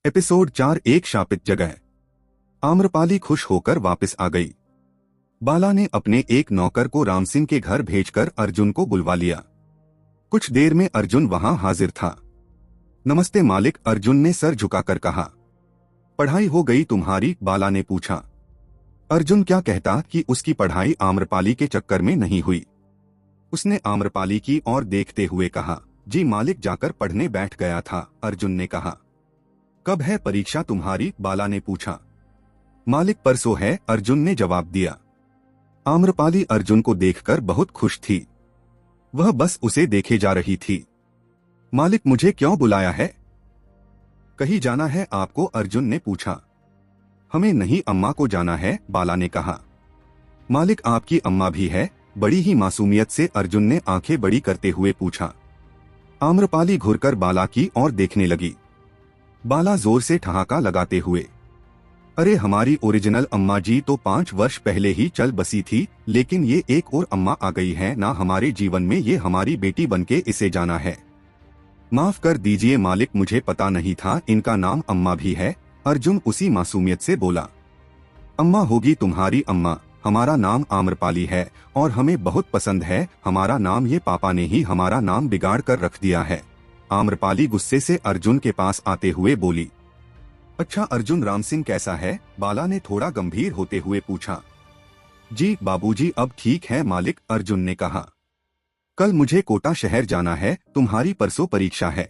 Episode 4 एक शापित जगह। आम्रपाली खुश होकर वापस आ गई। बाला ने अपने एक नौकर को राम सिंह के घर भेजकर अर्जुन को बुलवा लिया। कुछ देर में अर्जुन वहां हाजिर था। नमस्ते मालिक, अर्जुन ने सर झुकाकर कहा। पढ़ाई हो गई तुम्हारी? बाला ने पूछा। अर्जुन क्या कहता कि उसकी पढ़ाई आम्रपाली के चक्कर में नहीं हुई। उसने आम्रपाली की ओर देखते हुए कहा, जी मालिक, जाकर पढ़ने बैठ गया था। अर्जुन ने कहा। कब है परीक्षा तुम्हारी? बाला ने पूछा। मालिक, परसों है, अर्जुन ने जवाब दिया। आम्रपाली अर्जुन को देखकर बहुत खुश थी। वह बस उसे देखे जा रही थी। मालिक, मुझे क्यों बुलाया है? कहीं जाना है आपको? अर्जुन ने पूछा। हमें नहीं, अम्मा को जाना है, बाला ने कहा। मालिक, आपकी अम्मा भी है? बड़ी ही मासूमियत से अर्जुन ने आंखें बड़ी करते हुए पूछा। आम्रपाली घुरकर बाला की ओर देखने लगी। बाला जोर से ठहाका लगाते हुए, अरे हमारी ओरिजिनल अम्मा जी तो 5 वर्ष पहले ही चल बसी थी, लेकिन ये एक और अम्मा आ गई है ना हमारे जीवन में, ये हमारी बेटी बनके इसे जाना है। माफ कर दीजिए मालिक, मुझे पता नहीं था इनका नाम अम्मा भी है। अर्जुन उसी मासूमियत से बोला। अम्मा होगी तुम्हारी अम्मा, हमारा नाम आम्रपाली है और हमें बहुत पसंद है हमारा नाम, ये पापा ने ही हमारा नाम बिगाड़ कर रख दिया है। आम्रपाली गुस्से से अर्जुन के पास आते हुए बोली। अच्छा अर्जुन, राम सिंह कैसा है? बाला ने थोड़ा गंभीर होते हुए पूछा। जी बाबूजी, अब ठीक है मालिक, अर्जुन ने कहा। कल मुझे कोटा शहर जाना है, तुम्हारी परसों परीक्षा है।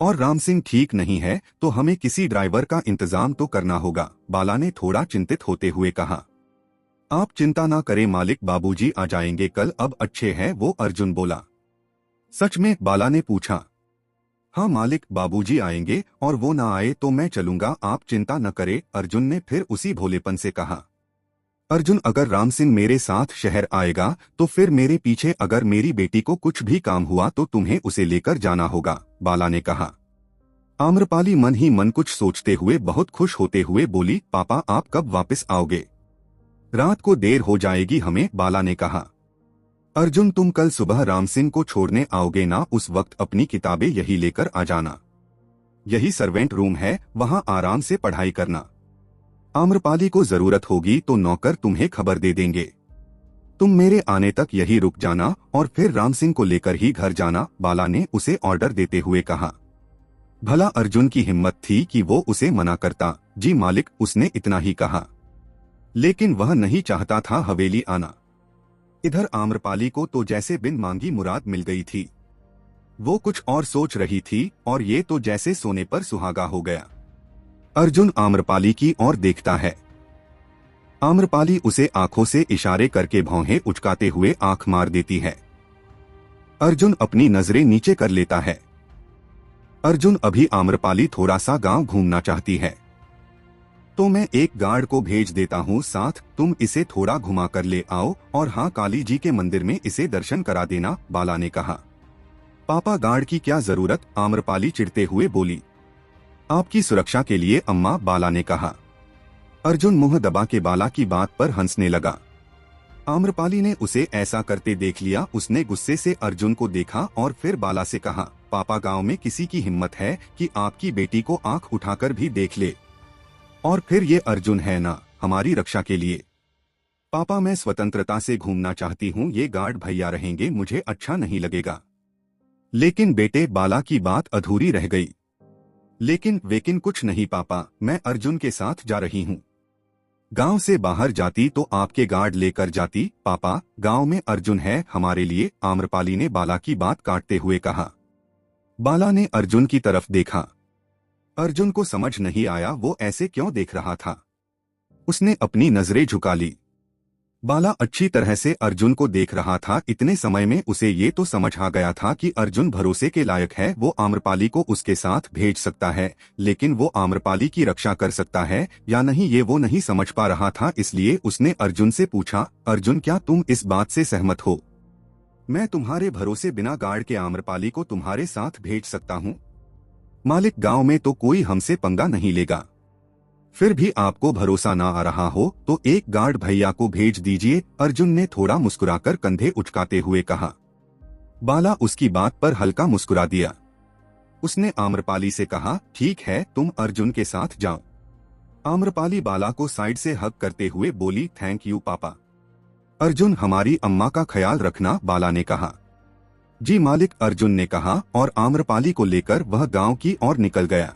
और राम सिंह ठीक नहीं है तो हमें किसी ड्राइवर का इंतजाम तो करना होगा, बाला ने थोड़ा चिंतित होते हुए कहा। आप चिंता ना करें मालिक, बाबूजी आ जाएंगे कल, अब अच्छे हैं वो, अर्जुन बोला। सच में? बाला ने पूछा। हाँ मालिक, बाबूजी आएंगे और वो ना आए तो मैं चलूंगा, आप चिंता न करें, अर्जुन ने फिर उसी भोलेपन से कहा। अर्जुन, अगर राम सिंह मेरे साथ शहर आएगा तो फिर मेरे पीछे अगर मेरी बेटी को कुछ भी काम हुआ तो तुम्हें उसे लेकर जाना होगा, बाला ने कहा। आम्रपाली मन ही मन कुछ सोचते हुए बहुत खुश होते हुए बोली, पापा आप कब वापस आओगे? रात को देर हो जाएगी हमें, बाला ने कहा। अर्जुन, तुम कल सुबह राम सिंह को छोड़ने आओगे ना, उस वक्त अपनी किताबें यही लेकर आ जाना। यही सर्वेंट रूम है, वहां आराम से पढ़ाई करना। आम्रपाली को जरूरत होगी तो नौकर तुम्हें खबर दे देंगे। तुम मेरे आने तक यही रुक जाना और फिर राम सिंह को लेकर ही घर जाना, बाला ने उसे ऑर्डर देते हुए कहा। भला अर्जुन की हिम्मत थी कि वो उसे मना करता। जी मालिक, उसने इतना ही कहा। लेकिन वह नहीं चाहता था हवेली आना। इधर आम्रपाली को तो जैसे बिन मांगी मुराद मिल गई थी। वो कुछ और सोच रही थी और ये तो जैसे सोने पर सुहागा हो गया। अर्जुन आम्रपाली की ओर देखता है। आम्रपाली उसे आंखों से इशारे करके भौहें उचकाते हुए आंख मार देती है। अर्जुन अपनी नजरें नीचे कर लेता है। अर्जुन, अभी आम्रपाली थोड़ा सा गांव घूमना चाहती है तो मैं एक गार्ड को भेज देता हूँ साथ, तुम इसे थोड़ा घुमा कर ले आओ और हाँ, काली जी के मंदिर में इसे दर्शन करा देना, बाला ने कहा। पापा, गार्ड की क्या जरूरत? आम्रपाली चिढ़ते हुए बोली। आपकी सुरक्षा के लिए अम्मा, बाला ने कहा। अर्जुन मुंह दबा के बाला की बात पर हंसने लगा। आम्रपाली ने उसे ऐसा करते देख लिया। उसने गुस्से से अर्जुन को देखा और फिर बाला से कहा, पापा, गांव में किसी की हिम्मत है कि आपकी बेटी को आंख उठाकर भी देख ले? और फिर ये अर्जुन है ना, हमारी रक्षा के लिए। पापा, मैं स्वतंत्रता से घूमना चाहती हूँ, ये गार्ड भैया रहेंगे मुझे अच्छा नहीं लगेगा। लेकिन बेटे, बाला की बात अधूरी रह गई। लेकिन कुछ नहीं पापा, मैं अर्जुन के साथ जा रही हूँ। गांव से बाहर जाती तो आपके गार्ड लेकर जाती। पापा, गांव में अर्जुन है हमारे लिए, आम्रपाली ने बाला की बात काटते हुए कहा। बाला ने अर्जुन की तरफ देखा। अर्जुन को समझ नहीं आया वो ऐसे क्यों देख रहा था। उसने अपनी नजरें झुका ली। बाला अच्छी तरह से अर्जुन को देख रहा था। इतने समय में उसे ये तो समझ आ गया था कि अर्जुन भरोसे के लायक है, वो आम्रपाली को उसके साथ भेज सकता है, लेकिन वो आम्रपाली की रक्षा कर सकता है या नहीं ये वो नहीं समझ पा रहा था। इसलिए उसने अर्जुन से पूछा, अर्जुन, क्या तुम इस बात से सहमत हो? मैं तुम्हारे भरोसे बिना गार्ड के आम्रपाली को तुम्हारे साथ भेज सकता हूँ। मालिक, गांव में तो कोई हमसे पंगा नहीं लेगा। फिर भी आपको भरोसा ना आ रहा हो तो एक गार्ड भैया को भेज दीजिए, अर्जुन ने थोड़ा मुस्कुराकर कंधे उचकाते हुए कहा। बाला उसकी बात पर हल्का मुस्कुरा दिया। उसने आम्रपाली से कहा, ठीक है, तुम अर्जुन के साथ जाओ। आम्रपाली बाला को साइड से हग करते हुए बोली, थैंक यू पापा। अर्जुन, हमारी अम्मा का ख्याल रखना, बाला ने कहा। जी मालिक, अर्जुन ने कहा और आम्रपाली को लेकर वह गांव की ओर निकल गया।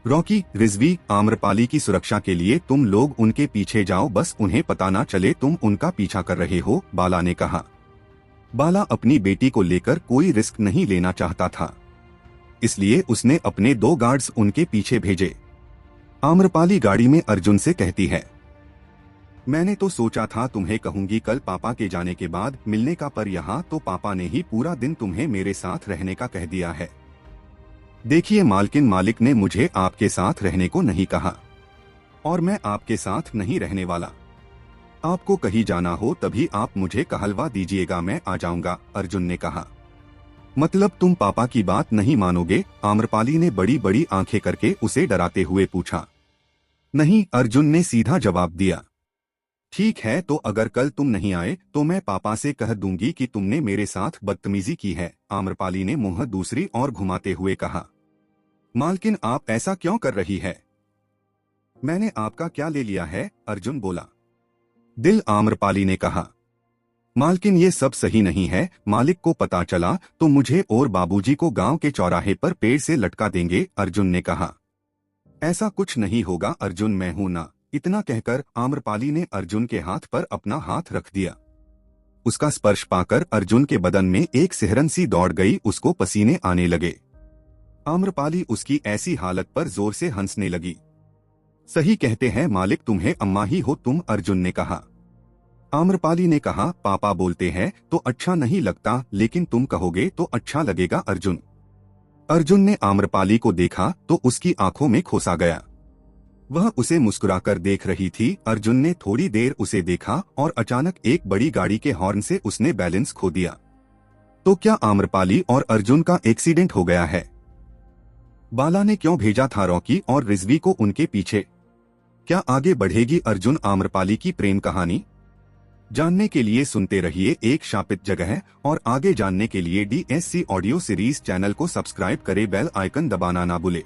रॉकी, रिजवी, आम्रपाली की सुरक्षा के लिए तुम लोग उनके पीछे जाओ, बस उन्हें पता ना चले तुम उनका पीछा कर रहे हो, बाला ने कहा। बाला अपनी बेटी को लेकर कोई रिस्क नहीं लेना चाहता था, इसलिए उसने अपने 2 गार्ड्स उनके पीछे भेजे। आम्रपाली गाड़ी में अर्जुन से कहती है, मैंने तो सोचा था तुम्हें कहूंगी कल पापा के जाने के बाद मिलने का, पर यहाँ तो पापा ने ही पूरा दिन तुम्हें मेरे साथ रहने का कह दिया है। देखिए मालकिन, मालिक ने मुझे आपके साथ रहने को नहीं कहा और मैं आपके साथ नहीं रहने वाला। आपको कहीं जाना हो तभी आप मुझे कहलवा दीजिएगा, मैं आ जाऊंगा, अर्जुन ने कहा। मतलब तुम पापा की बात नहीं मानोगे? आम्रपाली ने बड़ी बड़ी आंखें करके उसे डराते हुए पूछा। नहीं, अर्जुन ने सीधा जवाब दिया। ठीक है, तो अगर कल तुम नहीं आए तो मैं पापा से कह दूंगी कि तुमने मेरे साथ बदतमीजी की है, आम्रपाली ने मुंह दूसरी ओर घुमाते हुए कहा। मालकिन, आप ऐसा क्यों कर रही है? मैंने आपका क्या ले लिया है? अर्जुन बोला। दिल, आम्रपाली ने कहा। मालकिन, ये सब सही नहीं है, मालिक को पता चला तो मुझे और बाबूजी को गांव के चौराहे पर पेड़ से लटका देंगे, अर्जुन ने कहा। ऐसा कुछ नहीं होगा अर्जुन, मैं हूं ना। इतना कहकर आम्रपाली ने अर्जुन के हाथ पर अपना हाथ रख दिया। उसका स्पर्श पाकर अर्जुन के बदन में एक सिहरन सी दौड़ गई, उसको पसीने आने लगे। आम्रपाली उसकी ऐसी हालत पर जोर से हंसने लगी। सही कहते हैं मालिक, तुम्हें अम्मा ही हो तुम, अर्जुन ने कहा। आम्रपाली ने कहा, पापा बोलते हैं तो अच्छा नहीं लगता, लेकिन तुम कहोगे तो अच्छा लगेगा, अर्जुन। अर्जुन ने आम्रपाली को देखा तो उसकी आंखों में खोसा गया। वह उसे मुस्कुराकर देख रही थी। अर्जुन ने थोड़ी देर उसे देखा और अचानक एक बड़ी गाड़ी के हॉर्न से उसने बैलेंस खो दिया। तो क्या आम्रपाली और अर्जुन का एक्सीडेंट हो गया है? बाला ने क्यों भेजा था रॉकी और रिजवी को उनके पीछे? क्या आगे बढ़ेगी अर्जुन आम्रपाली की प्रेम कहानी? जानने के लिए सुनते रहिए एक शापित जगह, और आगे जानने के लिए DSC ऑडियो सीरीज चैनल को सब्सक्राइब करें, बेल आइकन दबाना ना भूले।